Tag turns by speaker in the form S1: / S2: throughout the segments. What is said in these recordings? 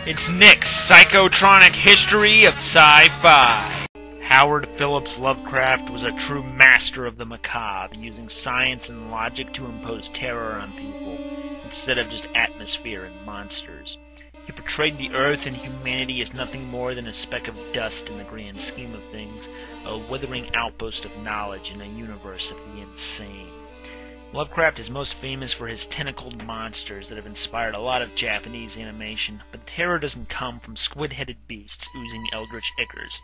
S1: It's Nick's Psychotronic History of Sci-Fi. Howard Philips Lovecraft was a true master of the macabre, using science and logic to impose terror on people, instead of just atmosphere and monsters. He portrayed the earth and humanity as nothing more than a speck of dust in the grand scheme of things, a withering outpost of knowledge in a universe of the insane. Lovecraft is most famous for his tentacled monsters that have inspired a lot of Japanese animation, but terror doesn't come from squid-headed beasts oozing eldritch ichors.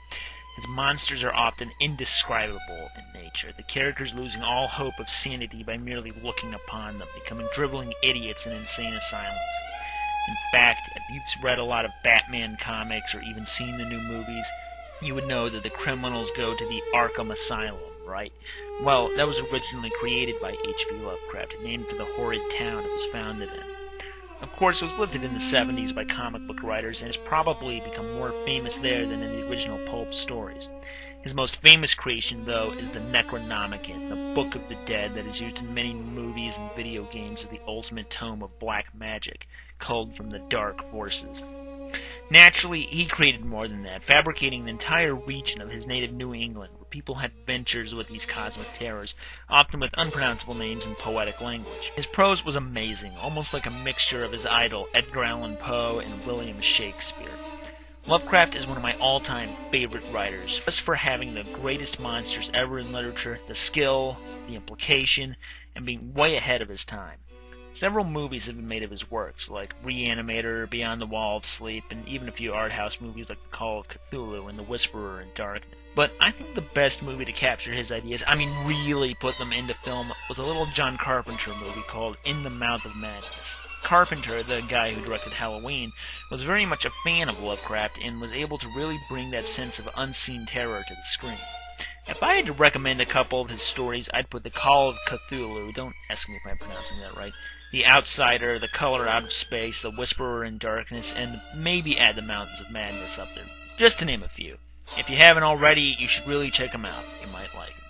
S1: His monsters are often indescribable in nature, the characters losing all hope of sanity by merely looking upon them, becoming driveling idiots in insane asylums. In fact, if you've read a lot of Batman comics or even seen the new movies, you would know that the criminals go to the ARKHAM Asylum, right? Well, that was originally created by H.P. Lovecraft, named for the horrid town it was founded in. Of course, it was lifted in the 70s by comic book writers, and has probably become more famous there than in the original pulp stories. His most famous creation, though, is the Necronomicon, the Book of the Dead that is used in many movies and video games as the ultimate tome of black magic, culled from the dark forces. Naturally, he created more than that, fabricating an entire region of his native New England, where people had ventures with these cosmic terrors, often with unpronounceable names and poetic language. His prose was amazing, almost like a mixture of his idol Edgar Allan Poe and William Shakespeare. Lovecraft is one of my all-time favorite writers, just for having the greatest monsters ever in literature, the skill, the implication, and being way ahead of his time. Several movies have been made of his works, like Reanimator, Beyond the Wall of Sleep, and even a few art house movies like The Call of Cthulhu and The Whisperer in Darkness. But I think the best movie to capture his ideas, really put them into film, was a little John Carpenter movie called In the Mouth of Madness. Carpenter, the guy who directed Halloween, was very much a fan of Lovecraft and was able to really bring that sense of unseen terror to the screen. If I had to recommend a couple of his stories, I'd put The Call of Cthulhu, don't ask me if I'm pronouncing that right, The Outsider, The Color Out of Space, The Whisperer in Darkness, and maybe add The Mountains of Madness up there, just to name a few. If you haven't already, you should really check them out. You might like them.